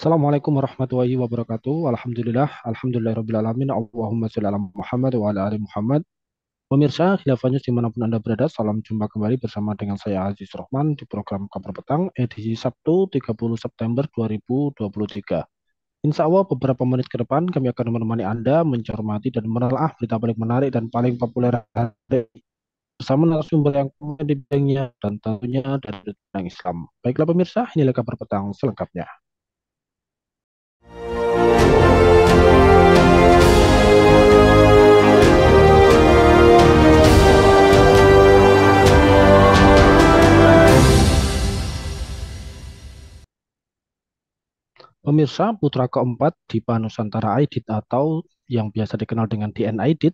Assalamualaikum warahmatullahi wabarakatuh. Alhamdulillahirabbil alamin. Allahumma shalli ala Muhammad wa ala ali Muhammad. Pemirsa, Khilafah News dimanapun Anda berada, salam jumpa kembali bersama dengan saya Aziz Rohman di program Kabar Petang edisi Sabtu 30 September 2023. Insya Allah beberapa menit ke depan kami akan menemani Anda mencermati dan menelaah berita paling menarik dan paling populer hari ini bersama narasumber yang kompeten di bidangnya dan tentunya dari sudut pandang Islam. Baiklah pemirsa, inilah Kabar Petang selengkapnya. Pemirsa, putra keempat Dipa Nusantara Aidit atau yang biasa dikenal dengan DN Aidit,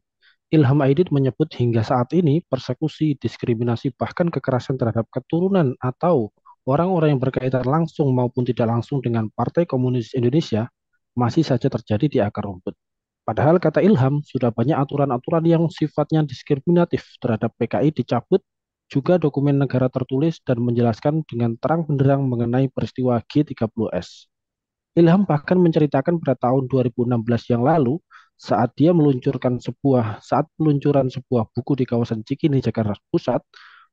Ilham Aidit menyebut hingga saat ini persekusi, diskriminasi, bahkan kekerasan terhadap keturunan atau orang-orang yang berkaitan langsung maupun tidak langsung dengan Partai Komunis Indonesia masih saja terjadi di akar rumput. Padahal kata Ilham, sudah banyak aturan-aturan yang sifatnya diskriminatif terhadap PKI dicabut, juga dokumen negara tertulis dan menjelaskan dengan terang benderang mengenai peristiwa G30S. Ilham bahkan menceritakan pada tahun 2016 yang lalu saat peluncuran sebuah buku di kawasan Cikini, Jakarta Pusat,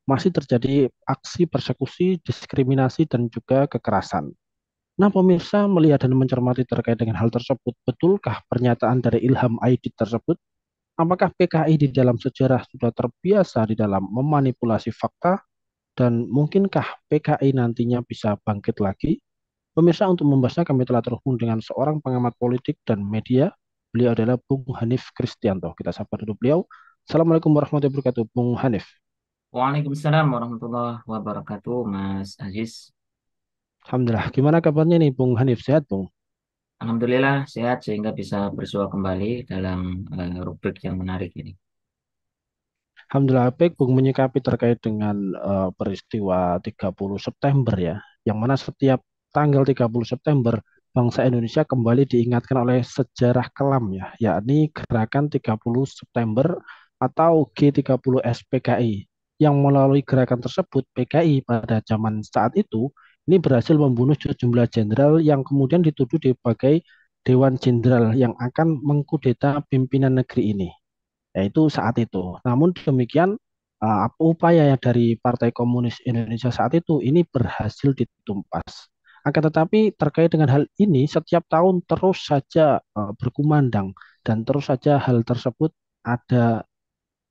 masih terjadi aksi persekusi, diskriminasi, dan juga kekerasan. Nah, pemirsa melihat dan mencermati terkait dengan hal tersebut, betulkah pernyataan dari Ilham Aidit tersebut? Apakah PKI di dalam sejarah sudah terbiasa di dalam memanipulasi fakta dan mungkinkah PKI nantinya bisa bangkit lagi? Pemirsa, untuk membahasnya kami telah terhubung dengan seorang pengamat politik dan media. Beliau adalah Bung Hanif Kristianto. Kita sapa dulu beliau. Assalamualaikum warahmatullahi wabarakatuh, Bung Hanif. Waalaikumsalam warahmatullahi wabarakatuh, Mas Aziz. Alhamdulillah. Gimana kabarnya nih, Bung Hanif? Sehat, Bung? Alhamdulillah sehat sehingga bisa bersua kembali dalam rubrik yang menarik ini. Alhamdulillah baik, Bung, menyikapi terkait dengan peristiwa 30 September ya, yang mana setiap tanggal 30 September bangsa Indonesia kembali diingatkan oleh sejarah kelam ya, yakni gerakan 30 September atau G30 SPKI. Yang melalui gerakan tersebut PKI pada zaman saat itu ini berhasil membunuh sejumlah jenderal yang kemudian dituduh sebagai Dewan Jenderal yang akan mengkudeta pimpinan negeri ini yaitu saat itu. Namun demikian, upaya yang dari Partai Komunis Indonesia saat itu ini berhasil ditumpas. Akan tetapi terkait dengan hal ini setiap tahun terus saja berkumandang dan terus saja hal tersebut ada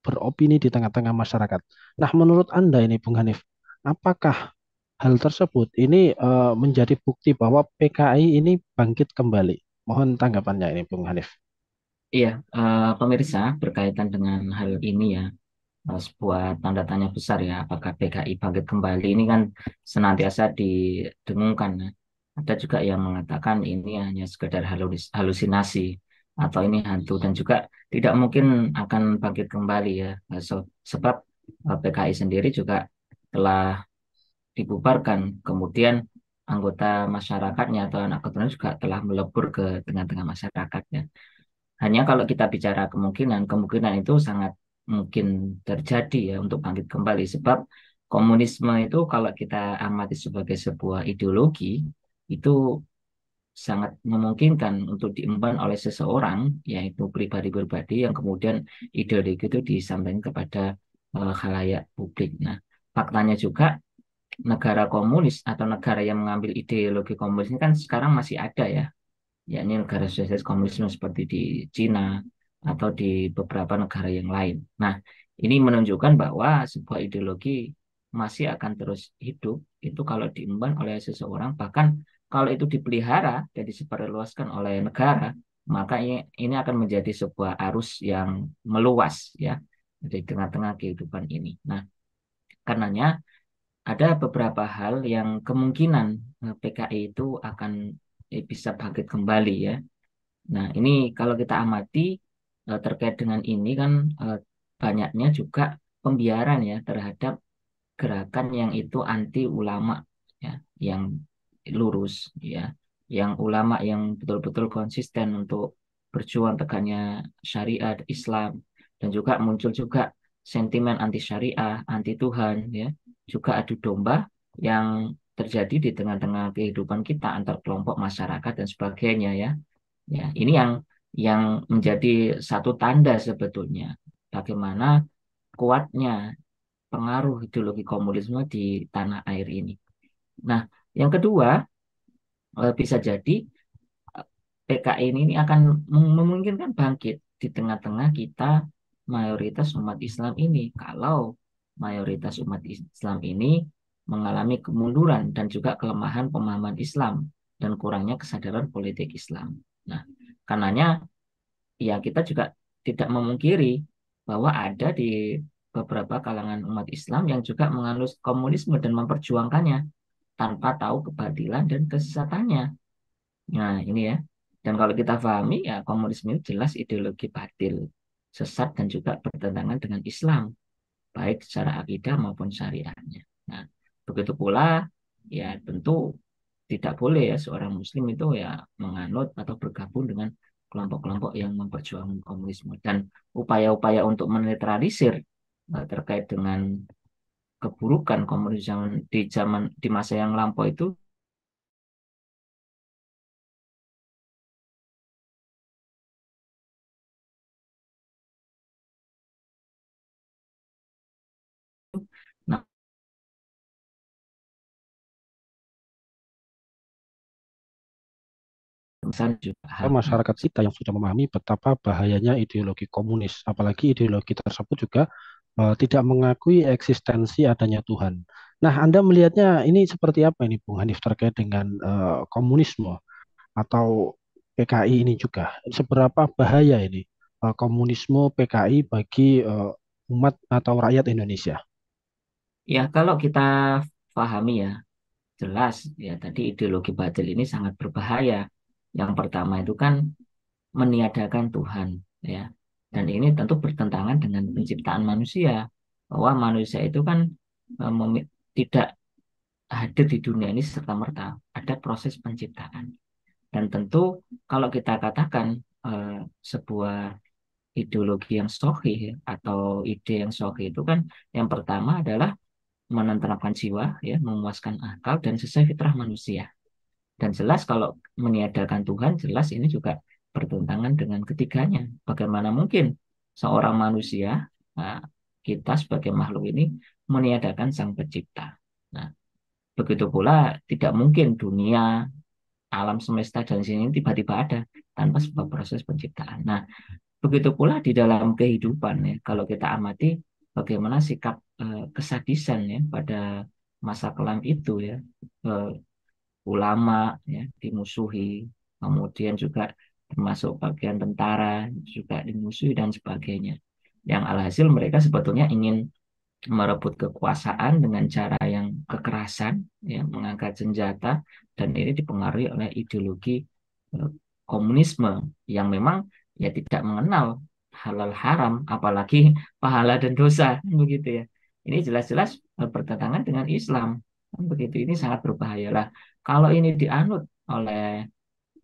beropini di tengah-tengah masyarakat. Nah, menurut Anda ini Bung Hanif, apakah hal tersebut ini menjadi bukti bahwa PKI ini bangkit kembali? Mohon tanggapannya ini Bung Hanif. Iya, pemirsa berkaitan dengan hal ini ya, sebuah tanda tanya besar ya, apakah PKI bangkit kembali ini kan senantiasa didengungkan. Ya. Ada juga yang mengatakan ini hanya sekedar halusinasi atau ini hantu dan juga tidak mungkin akan bangkit kembali ya. Sebab PKI sendiri juga telah dibubarkan. Kemudian anggota masyarakatnya atau anak keturunan juga telah melebur ke tengah-tengah masyarakatnya. Hanya kalau kita bicara kemungkinan, kemungkinan itu sangat mungkin terjadi ya untuk bangkit kembali. Sebab komunisme itu kalau kita amati sebagai sebuah ideologi, itu sangat memungkinkan untuk diemban oleh seseorang, yaitu pribadi-pribadi yang kemudian ideologi itu disampaikan kepada khalayak publik. Nah, faktanya juga negara komunis atau negara yang mengambil ideologi komunis ini kan sekarang masih ada ya, yakni negara sosialis komunisme seperti di Cina atau di beberapa negara yang lain. Nah, ini menunjukkan bahwa sebuah ideologi masih akan terus hidup itu kalau diemban oleh seseorang, bahkan kalau itu dipelihara dan disebarluaskan oleh negara, maka ini akan menjadi sebuah arus yang meluas ya di tengah-tengah kehidupan ini. Nah, karenanya ada beberapa hal yang kemungkinan PKI itu akan bisa bangkit kembali ya. Nah, ini kalau kita amati terkait dengan ini kan banyaknya juga pembiaran ya terhadap gerakan yang itu anti ulama ya, yang lurus ya, yang ulama yang betul-betul konsisten untuk berjuang tegaknya syariat Islam dan juga muncul juga sentimen anti syariah, anti Tuhan ya, juga adu domba yang terjadi di tengah-tengah kehidupan kita antar kelompok masyarakat dan sebagainya ya. Ya, ini yang menjadi satu tanda sebetulnya bagaimana kuatnya pengaruh ideologi komunisme di tanah air ini. Nah, yang kedua, bisa jadi PKI ini akan memungkinkan bangkit di tengah-tengah kita mayoritas umat Islam ini. Kalau mayoritas umat Islam ini mengalami kemunduran dan juga kelemahan pemahaman Islam dan kurangnya kesadaran politik Islam. Nah, karenanya ya kita juga tidak memungkiri bahwa ada di beberapa kalangan umat Islam yang juga menganut komunisme dan memperjuangkannya tanpa tahu kebatilan dan kesesatannya. Nah, ini ya. Dan kalau kita pahami, ya komunisme itu jelas ideologi batil, sesat dan juga bertentangan dengan Islam, baik secara akidah maupun syariahnya. Nah, begitu pula, ya tentu tidak boleh ya seorang Muslim itu ya menganut atau bergabung dengan kelompok-kelompok yang memperjuangkan komunisme. Dan upaya-upaya untuk menetralisir terkait dengan keburukan komunis di masa yang lampau itu nah, juga haknya. Masyarakat kita yang sudah memahami betapa bahayanya ideologi komunis, apalagi ideologi tersebut juga tidak mengakui eksistensi adanya Tuhan. Nah, Anda melihatnya ini seperti apa ini, Bung Hanif, terkait dengan komunisme atau PKI ini juga? Seberapa bahaya ini komunisme PKI bagi umat atau rakyat Indonesia? Ya, kalau kita pahami ya, jelas ya tadi ideologi batil ini sangat berbahaya. Yang pertama itu kan meniadakan Tuhan ya. Dan ini tentu bertentangan dengan penciptaan manusia. Bahwa manusia itu kan tidak hadir di dunia ini serta-merta. Ada proses penciptaan. Dan tentu kalau kita katakan sebuah ideologi yang sahih atau ide yang sahih itu kan yang pertama adalah menenteramkan jiwa, ya, memuaskan akal dan sesuai fitrah manusia. Dan jelas kalau meniadakan Tuhan, jelas ini juga bertentangan dengan ketiganya. Bagaimana mungkin seorang manusia, nah, kita sebagai makhluk ini meniadakan Sang Pencipta. Nah, begitu pula tidak mungkin dunia, alam semesta dan sini tiba-tiba ada tanpa sebuah proses penciptaan. Nah, begitu pula di dalam kehidupan ya, kalau kita amati bagaimana sikap kesadisan ya pada masa kelam itu ya, eh, ulama ya dimusuhi, kemudian juga termasuk bagian tentara juga dimusuhi dan sebagainya. Yang alhasil mereka sebetulnya ingin merebut kekuasaan dengan cara yang kekerasan, ya, mengangkat senjata, dan ini dipengaruhi oleh ideologi eh, komunisme yang memang ya tidak mengenal halal haram, apalagi pahala dan dosa, begitu ya. Ini jelas-jelas bertentangan dengan Islam, kan begitu. Ini sangat berbahaya lah. Kalau ini dianut oleh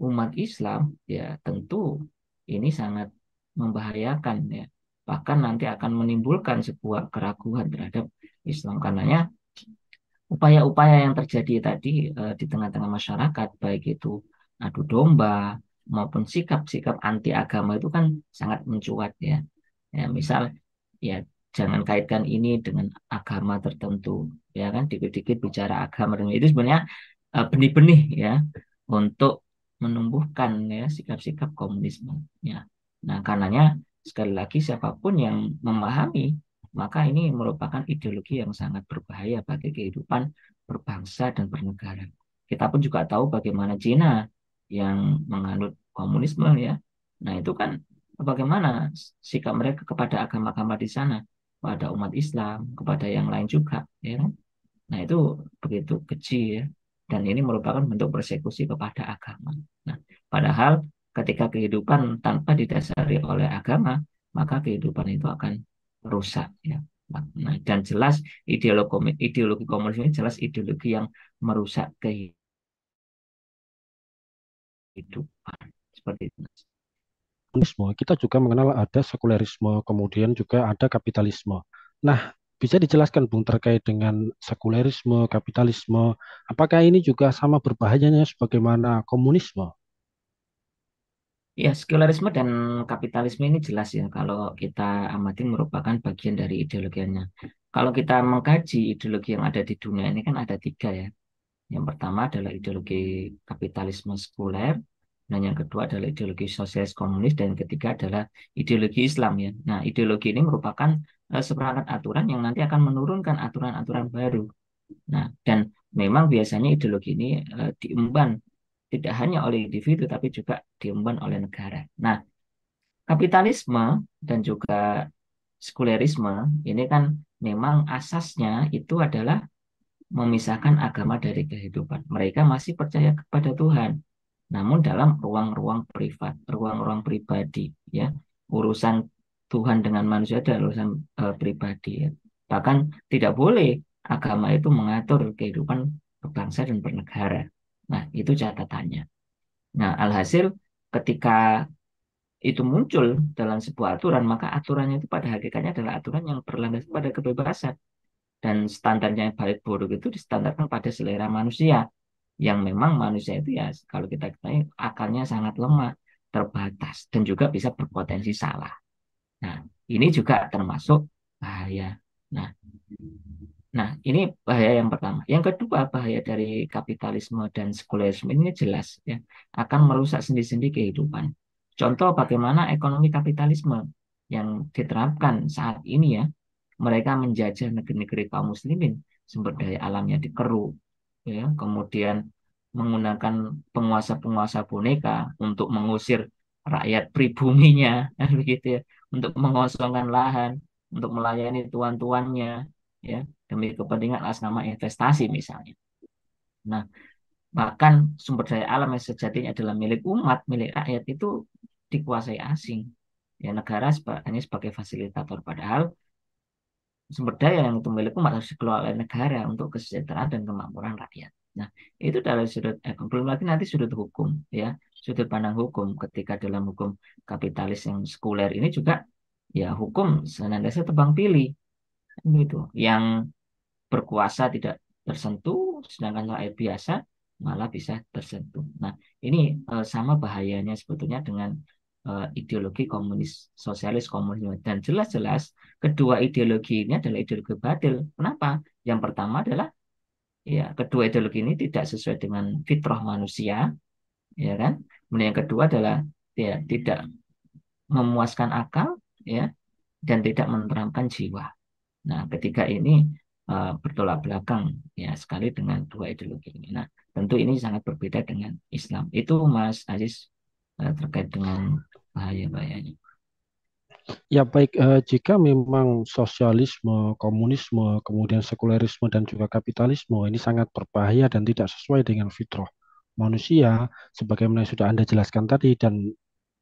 umat Islam, ya tentu ini sangat membahayakan ya. Bahkan nanti akan menimbulkan sebuah keraguan terhadap Islam. Karenanya upaya-upaya yang terjadi tadi di tengah-tengah masyarakat, baik itu adu domba maupun sikap-sikap anti agama itu kan sangat mencuat ya. Ya, misal ya jangan kaitkan ini dengan agama tertentu, ya kan dikit-dikit bicara agama itu sebenarnya benih-benih ya untuk menumbuhkan ya sikap-sikap komunisme ya. Nah, karenanya sekali lagi siapapun yang memahami maka ini merupakan ideologi yang sangat berbahaya bagi kehidupan berbangsa dan bernegara. Kita pun juga tahu bagaimana Cina yang menganut komunisme ya. Nah, itu kan bagaimana sikap mereka kepada agama-agama di sana, kepada umat Islam, kepada yang lain juga, ya kan? Nah, itu begitu keji ya. Dan ini merupakan bentuk persekusi kepada agama. Nah, padahal ketika kehidupan tanpa didasari oleh agama, maka kehidupan itu akan rusak ya. Nah, dan jelas ideologi komunis ini jelas ideologi yang merusak kehidupan. Seperti itu. Komunisme, kita juga mengenal ada sekulerisme, kemudian juga ada kapitalisme. Nah, Bisa dijelaskan, Bung, terkait dengan sekulerisme, kapitalisme, apakah ini juga sama berbahayanya sebagaimana komunisme? Ya, sekularisme dan kapitalisme ini jelas ya kalau kita amati merupakan bagian dari ideologinya. Kalau kita mengkaji ideologi yang ada di dunia ini kan ada tiga ya. Yang pertama adalah ideologi kapitalisme sekuler, dan yang kedua adalah ideologi sosialis komunis, dan yang ketiga adalah ideologi Islam ya. Nah, ideologi ini merupakan seperangkat aturan yang nanti akan menurunkan aturan-aturan baru. Nah, dan memang biasanya ideologi ini diemban tidak hanya oleh individu tapi juga diemban oleh negara. Nah, kapitalisme dan juga sekulerisme ini kan memang asasnya itu adalah memisahkan agama dari kehidupan. Mereka masih percaya kepada Tuhan, namun dalam ruang-ruang privat, ruang-ruang pribadi, ya. Urusan Tuhan dengan manusia adalah urusan pribadi, ya. Bahkan tidak boleh agama itu mengatur kehidupan berbangsa dan bernegara. Nah, itu catatannya. Nah, alhasil ketika itu muncul dalam sebuah aturan, maka aturannya itu pada hakikatnya adalah aturan yang berlandaskan pada kebebasan. Dan standarnya yang baik buruk itu distandarkan pada selera manusia. Yang memang manusia itu ya kalau kita ketahui akalnya sangat lemah, terbatas, dan juga bisa berpotensi salah. Nah, ini juga termasuk bahaya. Nah, Nah, ini bahaya yang pertama. Yang kedua, bahaya dari kapitalisme dan sekulerisme ini jelas ya akan merusak sendi-sendi kehidupan. Contoh bagaimana ekonomi kapitalisme yang diterapkan saat ini ya, mereka menjajah negeri-negeri kaum muslimin, sumber daya alamnya dikeruk, ya, kemudian menggunakan penguasa-penguasa boneka untuk mengusir rakyat pribuminya, kan begitu ya, untuk mengosongkan lahan, untuk melayani tuan-tuannya, ya demi kepentingan atas nama investasi misalnya. Nah, bahkan sumber daya alam yang sejatinya adalah milik umat, milik rakyat itu dikuasai asing. Ya, negara hanya sebagai fasilitator, padahal sumber daya yang itu milik umat harus dikelola oleh negara untuk kesejahteraan dan kemakmuran rakyat. Nah, itu dari sudut belum lagi nanti sudut hukum, ya, sudut pandang hukum ketika dalam hukum kapitalis yang sekuler ini juga ya hukum senantiasa tebang pilih, gitu. Yang berkuasa tidak tersentuh, sedangkan rakyat biasa malah bisa tersentuh. Nah, ini sama bahayanya sebetulnya dengan ideologi komunis, sosialis komunis. Dan jelas-jelas kedua ideologi ini adalah ideologi batil. Kenapa? Yang pertama adalah ya kedua ideologi ini tidak sesuai dengan fitrah manusia, ya kan? Kemudian yang kedua adalah ya tidak memuaskan akal, ya, dan tidak menenteramkan jiwa. Nah, ketiga ini bertolak belakang ya sekali dengan dua ideologi ini. Nah, tentu ini sangat berbeda dengan Islam. Itu Mas Aziz terkait dengan bahaya-bahayanya. Ya baik, jika memang sosialisme, komunisme, kemudian sekulerisme dan juga kapitalisme ini sangat berbahaya dan tidak sesuai dengan fitrah manusia, sebagaimana yang sudah Anda jelaskan tadi, dan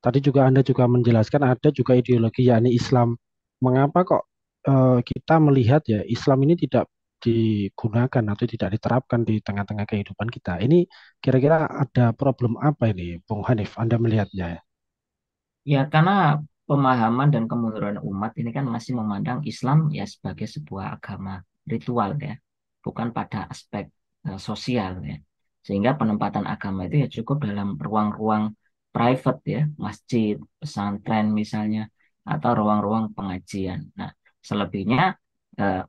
tadi juga Anda juga menjelaskan ada juga ideologi yakni Islam. Mengapa kok kita melihat ya Islam ini tidak digunakan atau tidak diterapkan di tengah-tengah kehidupan kita? Ini kira-kira ada problem apa ini, Bung Hanif? Anda melihatnya ya? Ya, karena pemahaman dan kemunduran umat ini kan masih memandang Islam ya sebagai sebuah agama ritual ya, bukan pada aspek sosial ya. Sehingga penempatan agama itu ya cukup dalam ruang-ruang private ya, masjid, pesantren misalnya, atau ruang-ruang pengajian. Nah, selebihnya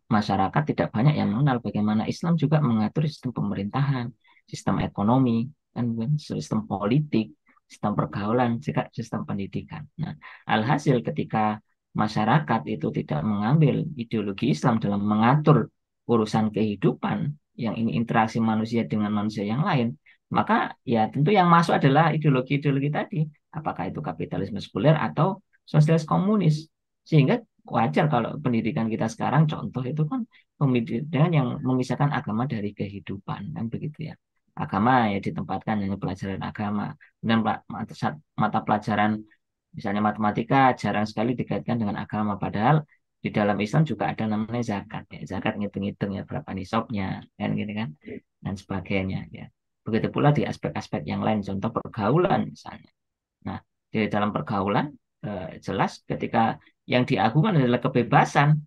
masyarakat tidak banyak yang mengenal bagaimana Islam juga mengatur sistem pemerintahan, sistem ekonomi, dan sistem politik, sistem pergaulan, juga sistem pendidikan. Nah, alhasil ketika masyarakat itu tidak mengambil ideologi Islam dalam mengatur urusan kehidupan, yang ini interaksi manusia dengan manusia yang lain, maka ya tentu yang masuk adalah ideologi-ideologi tadi, apakah itu kapitalisme sekuler atau sosialis komunis. Sehingga wajar kalau pendidikan kita sekarang contoh itu kan pendidikan yang memisahkan agama dari kehidupan, kan begitu ya. Agama ya ditempatkan hanya pelajaran agama, dan mata pelajaran misalnya matematika jarang sekali dikaitkan dengan agama, padahal di dalam Islam juga ada namanya zakat ya. Zakat ngitung-ngitung ya berapa nisabnya kan gitu kan, dan sebagainya ya. Begitu pula di aspek-aspek yang lain, contoh pergaulan misalnya. Nah, di dalam pergaulan jelas ketika yang diagunkan adalah kebebasan,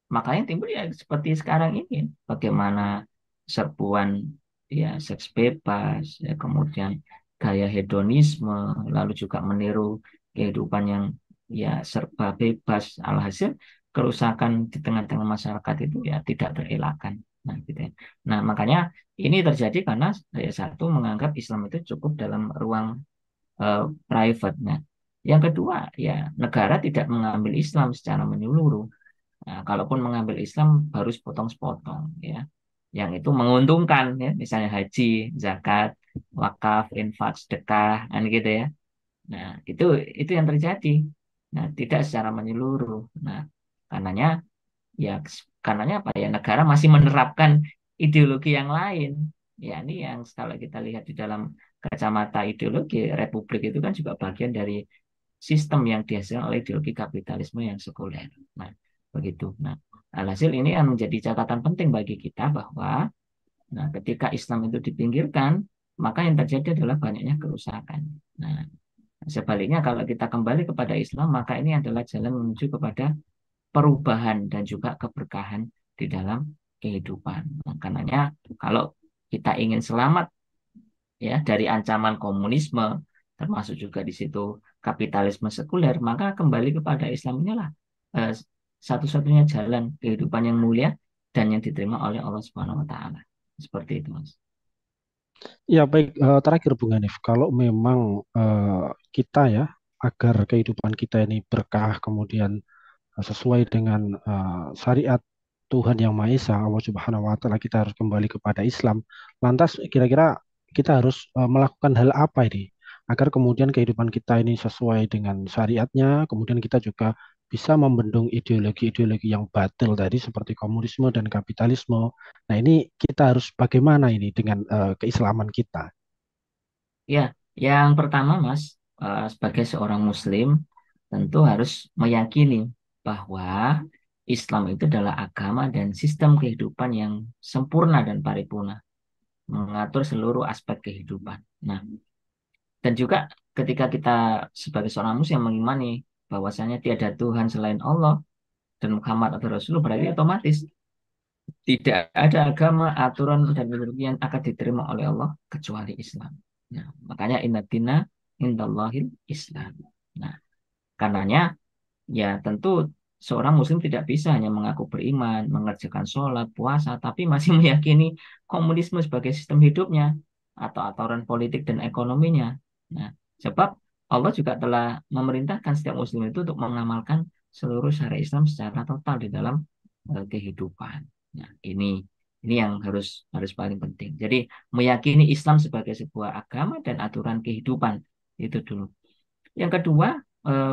makanya timbul ya seperti sekarang ini, bagaimana serbuan ya seks bebas, ya kemudian gaya hedonisme, lalu juga meniru kehidupan yang ya serba bebas, alhasil kerusakan di tengah-tengah masyarakat itu ya tidak terelakkan. Nah, gitu ya. Nah, makanya ini terjadi karena ya satu menganggap Islam itu cukup dalam ruang eh, private. Nah, yang kedua ya negara tidak mengambil Islam secara menyeluruh. Nah, kalaupun mengambil Islam baru sepotong-sepotong ya. Yang itu menguntungkan ya, misalnya haji, zakat, wakaf, infak, sedekah, kan gitu ya. Nah, itu yang terjadi. Nah, tidak secara menyeluruh. Nah, karenanya ya karenanya apa ya negara masih menerapkan ideologi yang lain. Ya, ini yang kalau kita lihat di dalam kacamata ideologi republik itu kan juga bagian dari sistem yang dihasilkan oleh ideologi kapitalisme yang sekuler. Nah, begitu. Nah, alhasil ini yang menjadi catatan penting bagi kita bahwa nah, ketika Islam itu dipinggirkan, maka yang terjadi adalah banyaknya kerusakan. Nah, sebaliknya kalau kita kembali kepada Islam, maka ini adalah jalan menuju kepada perubahan dan juga keberkahan di dalam kehidupan. Nah, karenanya kalau kita ingin selamat ya dari ancaman komunisme, termasuk juga di situ kapitalisme sekuler, maka kembali kepada Islam inilah eh, satu-satunya jalan kehidupan yang mulia dan yang diterima oleh Allah Subhanahu wa taala. Seperti itu, Mas. Ya baik, terakhir Bung Hanif, kalau memang kita ya agar kehidupan kita ini berkah kemudian sesuai dengan syariat Tuhan Yang Maha Esa, Allah Subhanahu wa taala, kita harus kembali kepada Islam. Lantas kira-kira kita harus melakukan hal apa ini agar kemudian kehidupan kita ini sesuai dengan syariatnya, kemudian kita juga bisa membendung ideologi-ideologi yang batil tadi seperti komunisme dan kapitalisme. Nah, ini kita harus bagaimana ini dengan keislaman kita? Ya, yang pertama, Mas, sebagai seorang Muslim, tentu harus meyakini bahwa Islam itu adalah agama dan sistem kehidupan yang sempurna dan paripurna, mengatur seluruh aspek kehidupan. Nah, dan juga ketika kita sebagai seorang Muslim mengimani bahwasanya tiada Tuhan selain Allah dan Muhammad atau Rasulullah, berarti otomatis tidak ada agama, aturan, dan ideologi yang akan diterima oleh Allah kecuali Islam. Nah, makanya inna dina indallahil Islam. Nah, karenanya ya tentu seorang muslim tidak bisa hanya mengaku beriman, mengerjakan sholat, puasa, tapi masih meyakini komunisme sebagai sistem hidupnya atau aturan politik dan ekonominya. Nah, sebab Allah juga telah memerintahkan setiap muslim itu untuk mengamalkan seluruh syariat Islam secara total di dalam kehidupan. Nah, ini yang harus paling penting. Jadi meyakini Islam sebagai sebuah agama dan aturan kehidupan itu dulu. Yang kedua,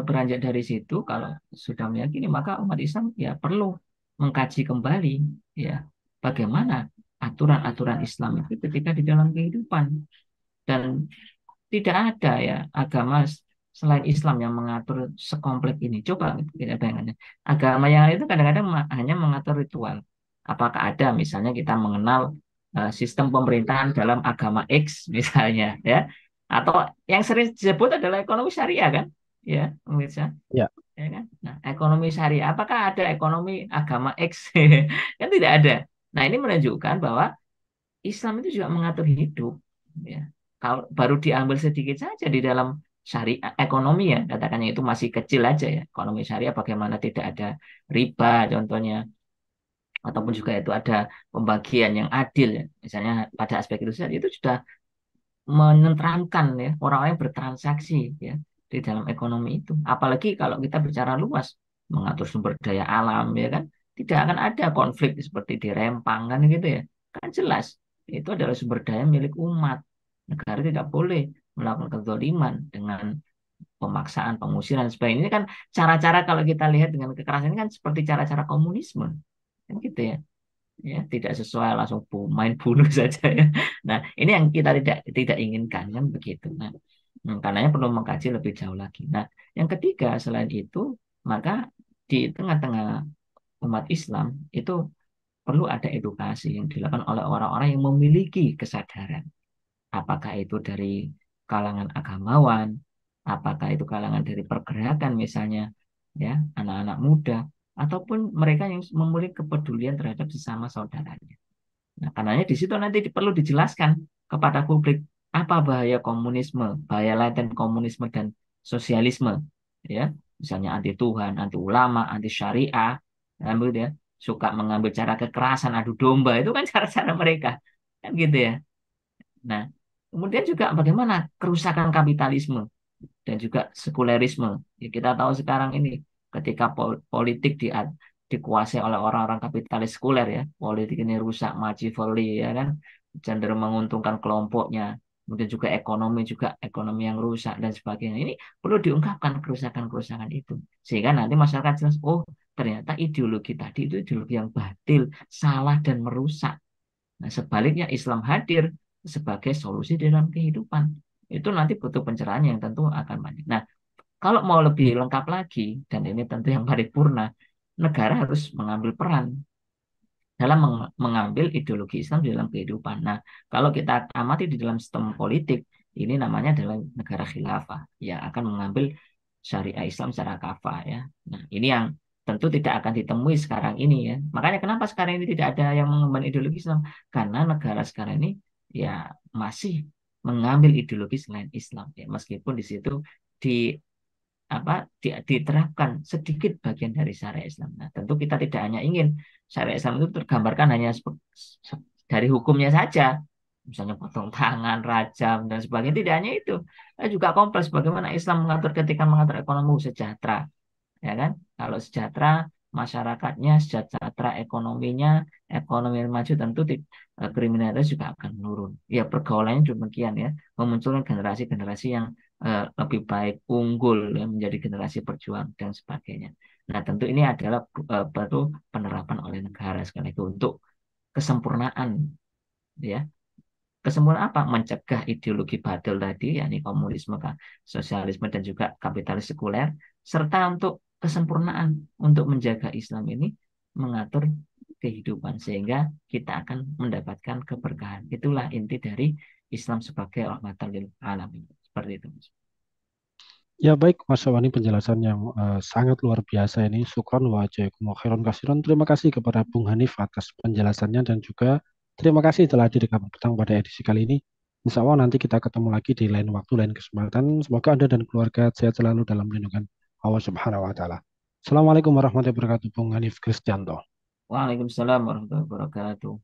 beranjak dari situ kalau sudah meyakini maka umat Islam ya perlu mengkaji kembali ya bagaimana aturan-aturan Islam itu ketika di dalam kehidupan dan tidak ada ya agama selain Islam yang mengatur sekompleks ini. Coba kita bayangkan. Agama yang lain itu kadang-kadang hanya mengatur ritual. Apakah ada misalnya kita mengenal sistem pemerintahan dalam agama X misalnya ya atau yang sering disebut adalah ekonomi syariah kan? Ya, pemirsa. Ya, Ya kan? Nah, ekonomi syariah apakah ada ekonomi agama X? Kan tidak ada. Nah, ini menunjukkan bahwa Islam itu juga mengatur hidup. Ya. Kalau baru diambil sedikit saja di dalam syariah ekonomi ya, katakannya itu masih kecil aja ya. Ekonomi syariah bagaimana tidak ada riba contohnya, ataupun juga itu ada pembagian yang adil ya. Misalnya pada aspek itu saja itu sudah menenteramkan ya orang-orang yang bertransaksi ya di dalam ekonomi itu. Apalagi kalau kita bicara luas mengatur sumber daya alam ya kan, tidak akan ada konflik seperti di Rempang kan gitu ya. Kan jelas itu adalah sumber daya milik umat. Negara tidak boleh melakukan kezaliman dengan pemaksaan, pengusiran, sebagainya. Ini kan cara-cara kalau kita lihat dengan kekerasan ini kan seperti cara-cara komunisme. Kan gitu ya ya tidak sesuai langsung main bunuh saja ya. Nah, ini yang kita tidak tidak inginkan kan begitu. Nah, karenanya perlu mengkaji lebih jauh lagi. Nah, yang ketiga selain itu, maka di tengah-tengah umat Islam itu perlu ada edukasi yang dilakukan oleh orang-orang yang memiliki kesadaran. Apakah itu dari kalangan agamawan, apakah itu kalangan dari pergerakan misalnya, ya, anak-anak muda. ataupun mereka yang memiliki kepedulian terhadap sesama saudaranya. Nah, karenanya di situ nanti perlu dijelaskan kepada publik apa bahaya komunisme, bahaya laten komunisme dan sosialisme, ya, misalnya anti Tuhan, anti ulama, anti syariah, dan begitu ya, suka mengambil cara kekerasan, adu domba, itu kan cara-cara mereka, kan gitu ya. Nah, kemudian juga bagaimana kerusakan kapitalisme dan juga sekulerisme. Ya, kita tahu sekarang ini ketika politik dikuasai oleh orang-orang kapitalis sekuler ya, politik ini rusak, Machiavelli ya kan, cenderung menguntungkan kelompoknya. Kemudian juga ekonomi yang rusak dan sebagainya. Ini perlu diungkapkan kerusakan-kerusakan itu. Sehingga nanti masyarakat jelas, oh ternyata ideologi tadi itu ideologi yang batil, salah dan merusak. Nah, sebaliknya Islam hadir sebagai solusi dalam kehidupan. Itu nanti butuh pencerahan yang tentu akan banyak. Nah, kalau mau lebih lengkap lagi, dan ini tentu yang paripurna, negara harus mengambil peran dalam mengambil ideologi Islam di dalam kehidupan. Nah, kalau kita amati di dalam sistem politik, ini namanya adalah negara khilafah yang akan mengambil syariah Islam secara kafah ya. Nah, ini yang tentu tidak akan ditemui sekarang ini ya. Makanya kenapa sekarang ini tidak ada yang mengemban ideologi Islam? Karena negara sekarang ini ya masih mengambil ideologi selain Islam ya. Meskipun di situ di diterapkan sedikit bagian dari syariat Islam. Nah, tentu kita tidak hanya ingin syariat Islam itu tergambarkan hanya dari hukumnya saja, misalnya potong tangan, rajam dan sebagainya. Tidak hanya itu, juga kompleks bagaimana Islam mengatur ketika mengatur ekonomi sejahtera, ya kan? Kalau sejahtera masyarakatnya, sejahtera ekonominya, ekonomi yang maju tentu kriminalitas juga akan menurun. Ya pergaulannya demikian ya, memunculkan generasi-generasi yang lebih baik, unggul, ya, menjadi generasi berjuang dan sebagainya. Nah tentu ini adalah perlu penerapan oleh negara sekali lagi untuk kesempurnaan, ya. Kesempurnaan apa? Mencegah ideologi batil tadi, yakni komunisme, sosialisme, dan juga kapitalis sekuler, serta untuk kesempurnaan untuk menjaga Islam ini mengatur kehidupan sehingga kita akan mendapatkan keberkahan. Itulah inti dari Islam sebagai rahmatan lil alamin. Seperti itu, Mas. Ya baik, Mas Wani, penjelasan yang sangat luar biasa ini. Syukron wa jazakumullah khairan kasiran. Terima kasih kepada Bung Hanif atas penjelasannya dan juga terima kasih telah hadir di Kabar Petang pada edisi kali ini. Insya Allah nanti kita ketemu lagi di lain waktu, lain kesempatan. Semoga Anda dan keluarga sehat selalu dalam lindungan Allah Subhanahu wa Ta'ala. Assalamualaikum warahmatullahi wabarakatuh, Bung Hanif Kristianto. Waalaikumsalam warahmatullahi wabarakatuh.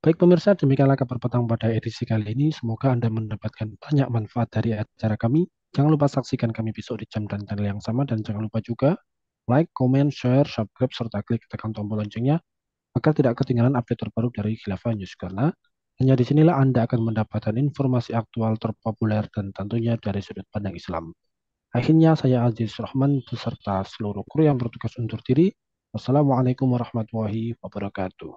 Baik pemirsa, demikianlah kabar petang pada edisi kali ini. Semoga Anda mendapatkan banyak manfaat dari acara kami. Jangan lupa saksikan kami besok di jam dan channel yang sama. Dan jangan lupa juga like, comment, share, subscribe, serta klik tekan tombol loncengnya agar tidak ketinggalan update terbaru dari Khilafah News. Karena hanya di sinilah Anda akan mendapatkan informasi aktual terpopuler dan tentunya dari sudut pandang Islam. Akhirnya saya Aziz Rahman beserta seluruh kru yang bertugas undur diri. Wassalamualaikum warahmatullahi wabarakatuh.